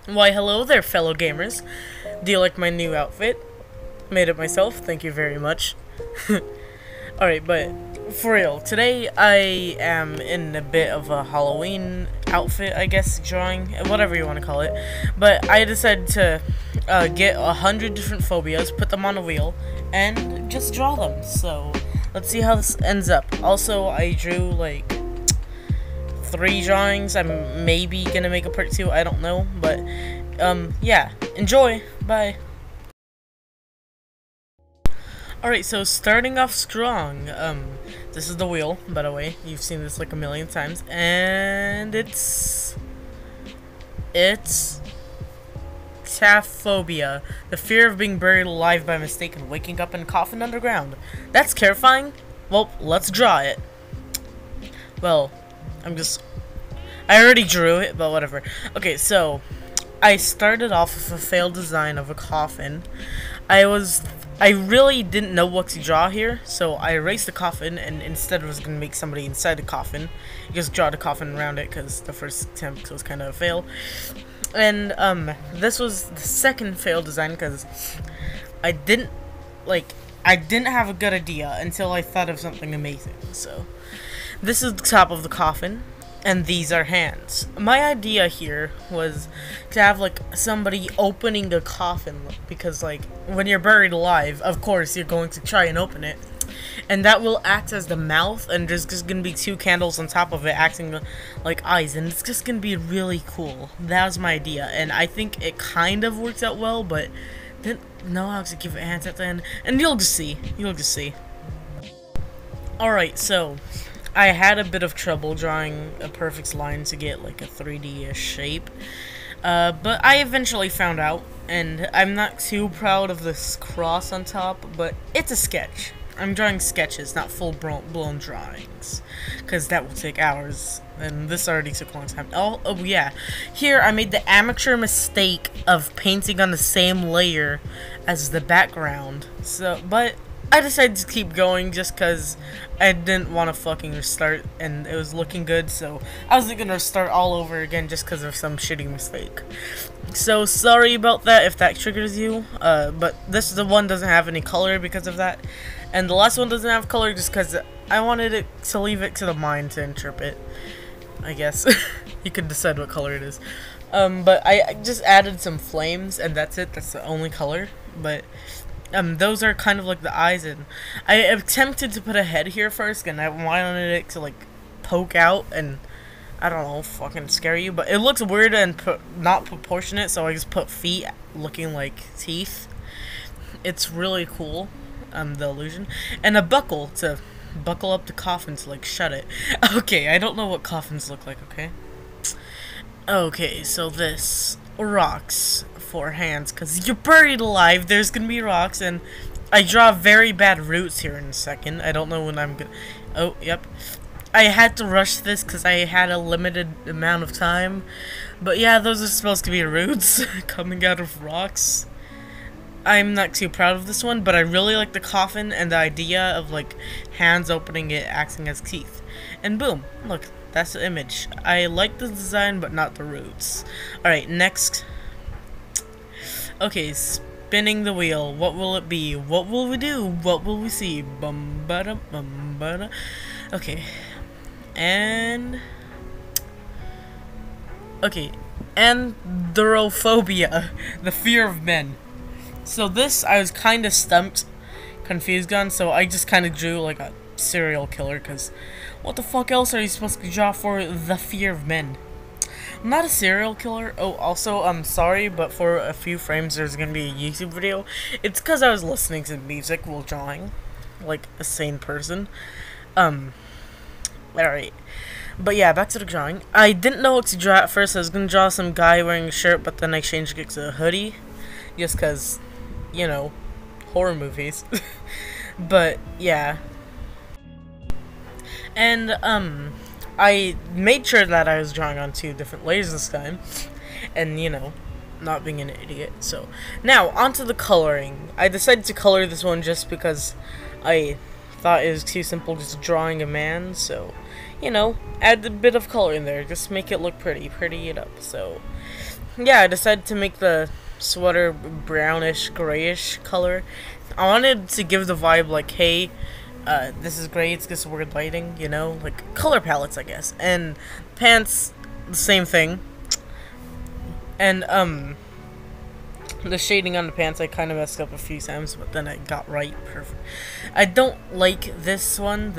Why, hello there, fellow gamers. Do you like my new outfit? Made it myself, thank you very much. Alright, but for real, today I am in a bit of a Halloween outfit, I guess, drawing, whatever you want to call it. But I decided to get 100 different phobias, put them on a wheel, and just draw them. So, let's see how this ends up. Also, I drew, like, 3 drawings. I'm maybe gonna make a part 2, I don't know, but yeah, enjoy. Bye. Alright, so starting off strong, this is the wheel, by the way. You've seen this like a million times, and it's Phobia, the fear of being buried alive by mistake and waking up in a coffin underground. That's terrifying. Well, let's draw it. Well, I already drew it, but whatever. Okay, so I started off with a failed design of a coffin. I really didn't know what to draw here, so I erased the coffin, and instead was going to make somebody inside the coffin. Just draw the coffin around it, because the first attempt was kind of a fail. And, this was the second failed design, because I didn't have a good idea until I thought of something amazing. So, this is the top of the coffin, and these are hands. My idea here was to have, like, somebody opening a coffin, because, like, when you're buried alive, of course, you're going to try and open it. And that will act as the mouth, and there's just gonna be 2 candles on top of it acting like eyes, and it's just gonna be really cool. That was my idea, and I think it kind of worked out well, but didn't know how to give it hands at the end, and you'll just see. Alright, so I had a bit of trouble drawing a perfect line to get like a 3D-ish shape, but I eventually found out, and I'm not too proud of this cross on top, but it's a sketch. I'm drawing sketches, not full-blown drawings, because that will take hours, and this already took a long time. Oh yeah, here I made the amateur mistake of painting on the same layer as the background, but I decided to keep going just because I didn't want to fucking restart, and it was looking good, so I wasn't going to start all over again just because of some shitty mistake. So, sorry about that if that triggers you, but this the one doesn't have any color because of that, and the last one doesn't have color just because I wanted it to leave it to the mind to interpret, I guess. You could decide what color it is. But I just added some flames, and that's it. That's the only color, but those are kind of like the eyes, and I attempted to put a head here first, and I wanted it to, like, poke out, and, I don't know, fucking scare you, but it looks weird and not proportionate, so I just put feet looking like teeth. It's really cool, the illusion, and a buckle to buckle up the coffin to, like, shut it. Okay, I don't know what coffins look like, okay? Okay, so this, rocks for hands, because you're buried alive, there's gonna be rocks, and I draw very bad roots here in a second. I don't know when I'm gonna... Oh, yep. I had to rush this because I had a limited amount of time, but yeah, those are supposed to be roots coming out of rocks. I'm not too proud of this one, but I really like the coffin and the idea of, like, hands opening it acting as teeth. And boom, look, that's the image. I like the design, but not the roots. Alright, next. Okay, spinning the wheel. What will it be? What will we do? What will we see? Bum bada bum bada. Okay. And okay. Androphobia, the fear of men. So this I was kind of stumped, confused on, so I just kind of drew like a serial killer, because what the fuck else are you supposed to draw for the fear of men? I'm not a serial killer. Oh, also, I'm sorry, but for a few frames there's gonna be a YouTube video. It's because I was listening to music while drawing, like a sane person. Alright. But yeah, back to the drawing. I didn't know what to draw at first. I was gonna draw some guy wearing a shirt, but then I changed it to a hoodie, just because, you know, horror movies. But yeah. And I made sure that I was drawing on 2 different layers this time, and, you know, not being an idiot. So now onto the coloring. I decided to color this one just because I thought it was too simple just drawing a man, so, you know, add a bit of color in there, just make it look pretty it up. So yeah, I decided to make the sweater brownish, grayish color. I wanted to give the vibe like, hey, this is gray, it's just weird lighting, you know? Like, color palettes, I guess. And pants, the same thing. And, the shading on the pants, I kind of messed up a few times, but then I got right perfect. I don't like this one,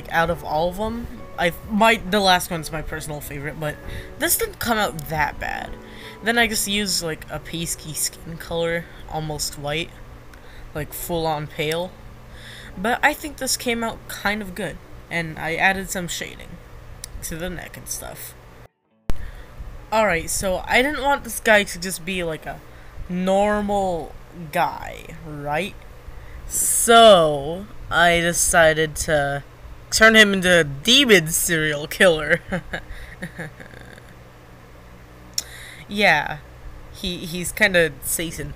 out of all of them. The last one's my personal favorite, but this didn't come out that bad. Then I just used, like, a pasty skin color, almost white, like, full-on pale. But I think this came out kind of good, and I added some shading to the neck and stuff. Alright, so I didn't want this guy to just be, like, a normal guy, right? So I decided to turn him into a demon serial killer. Yeah, he's kind of Satan.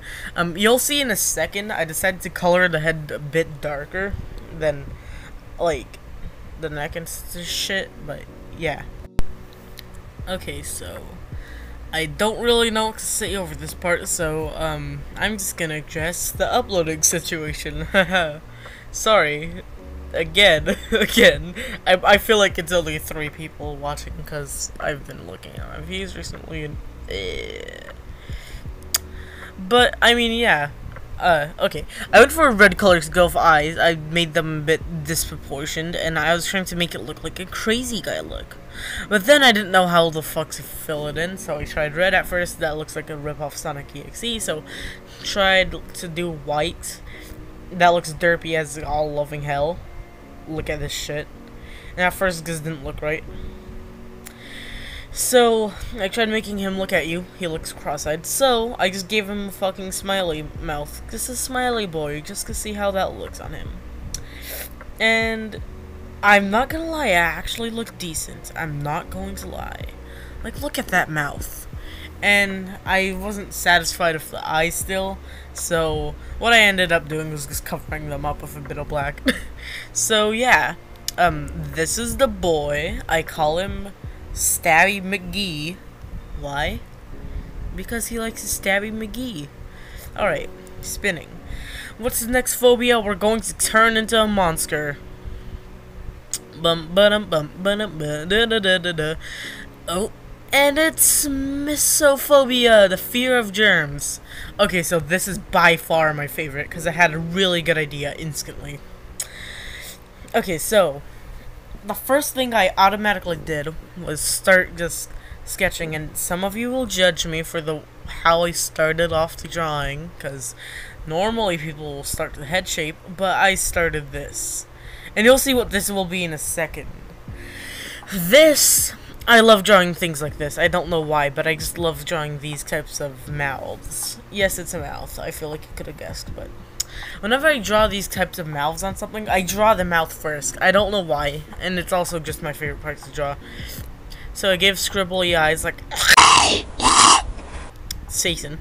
You'll see in a second. I decided to color the head a bit darker than like the neck and shit, but yeah. Okay, so I don't really know what to say over this part, so, I'm just gonna address the uploading situation. Sorry. Again. I feel like it's only 3 people watching, because I've been looking at my views recently, and, But, I mean, yeah. Okay. I went for a red color to go for eyes. I made them a bit disproportioned, and I was trying to make it look like a crazy guy look. But then I didn't know how the fuck to fill it in, so I tried red at first. That looks like a rip-off Sonic EXE, so tried to do white. That looks derpy as all loving hell. Look at this shit. And at first it just didn't look right. So, I tried making him look at you. He looks cross-eyed. So, I just gave him a fucking smiley mouth. Just a smiley boy, just to see how that looks on him. And I'm not gonna lie, I actually look decent. I'm not going to lie. Like, look at that mouth. And I wasn't satisfied with the eyes still. So, what I ended up doing was just covering them up with a bit of black. So, yeah. This is the boy. I call him Stabby McGee. Why? Because he likes to Stabby McGee. Alright, spinning. What's the next phobia? We're going to turn into a monster. Bum ba-dum bum ba-dum ba da da da da da. Oh, and it's Misophobia, the fear of germs. Okay, so this is by far my favorite because I had a really good idea instantly. Okay, so the first thing I automatically did was start just sketching, and some of you will judge me for how I started off the drawing, because normally people will start the head shape, but I started this. And you'll see what this will be in a second. I love drawing things like this. I don't know why, but I just love drawing these types of mouths. Yes, it's a mouth. I feel like you could have guessed, but whenever I draw these types of mouths on something, I draw the mouth first. I don't know why, and it's also just my favorite part to draw. So I gave scribbly eyes like Satan.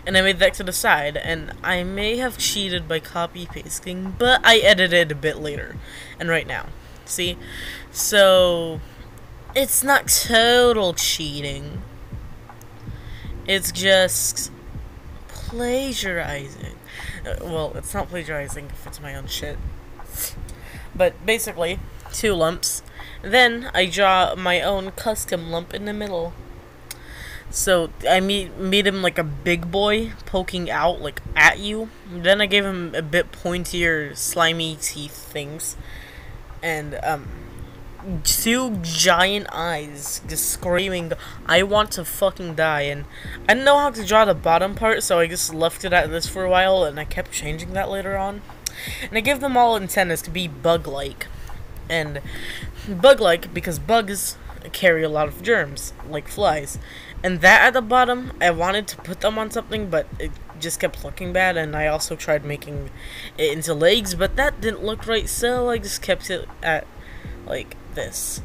And I made that to the side, and I may have cheated by copy-pasting, but I edited a bit later, and right now. See? So, it's not total cheating. It's just plagiarizing. Well, it's not plagiarizing if it's my own shit. But basically, 2 lumps. Then, I draw my own custom lump in the middle. So, I made him like a big boy poking out, like, at you. Then I gave him a bit pointier, slimy teeth things. And, 2 giant eyes just screaming, I want to fucking die. And I didn't know how to draw the bottom part, so I just left it at this for a while, and I kept changing that later on. And I gave them all antennas to be bug-like. And bug-like because bugs carry a lot of germs, like flies. And that at the bottom, I wanted to put them on something, but it just kept looking bad, and I also tried making it into legs, but that didn't look right, so I just kept it at, like, this.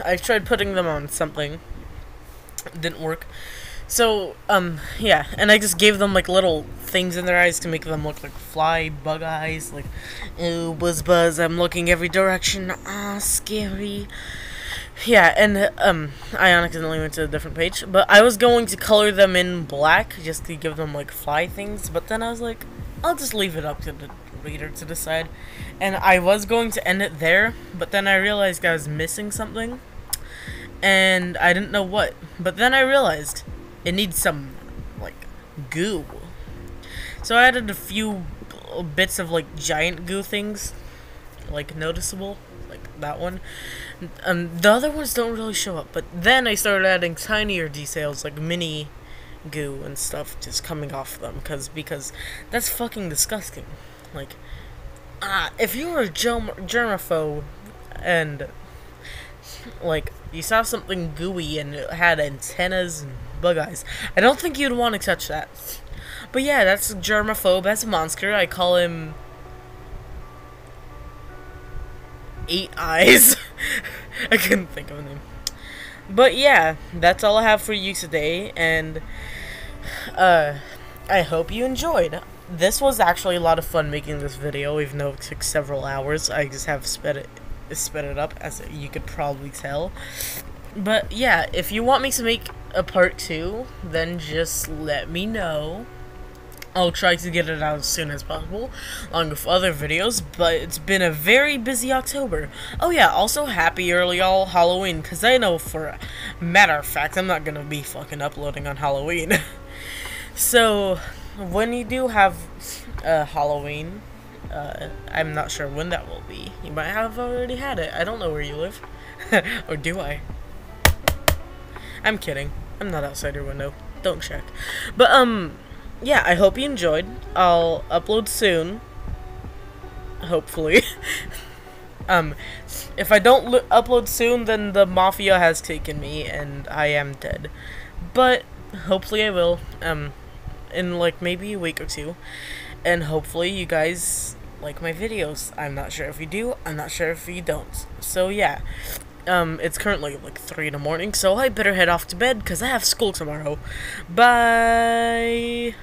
I tried putting them on something. It didn't work. So, yeah, and I just gave them, like, little things in their eyes to make them look like fly bug eyes, like, ooh, buzz buzz, I'm looking every direction, ah, scary. Yeah, and I accidentally went to a different page, but I was going to color them in black just to give them like fly things, but then I was like, I'll just leave it up to the reader to decide. And I was going to end it there, but then I realized I was missing something, and I didn't know what. But then I realized it needs some like goo. So I added a few bits of like giant goo things, like noticeable, like that one. The other ones don't really show up, but then I started adding tinier details like mini goo and stuff just coming off them, because that's fucking disgusting. Like, if you were a germaphobe and like you saw something gooey and it had antennas and bug eyes, I don't think you'd want to touch that. But yeah, that's germaphobe as a monster. I call him 8 eyes. I couldn't think of a name. But yeah, that's all I have for you today, and I hope you enjoyed. This was actually a lot of fun making this video, even though it took several hours. I just have sped it up, as you could probably tell. But yeah, if you want me to make a part 2, then just let me know. I'll try to get it out as soon as possible, along with other videos, but it's been a very busy October. Oh yeah, also happy early Halloween, because I know for a matter of fact I'm not gonna be fucking uploading on Halloween. So, when you do have Halloween, I'm not sure when that will be. You might have already had it. I don't know where you live. Or do I? I'm kidding. I'm not outside your window. Don't check. But, yeah, I hope you enjoyed. I'll upload soon. Hopefully. If I don't upload soon, then the Mafia has taken me and I am dead. But, hopefully I will, in like maybe a week or two. And hopefully you guys like my videos. I'm not sure if you do, I'm not sure if you don't. So yeah. It's currently like 3 in the morning, so I better head off to bed because I have school tomorrow. Bye!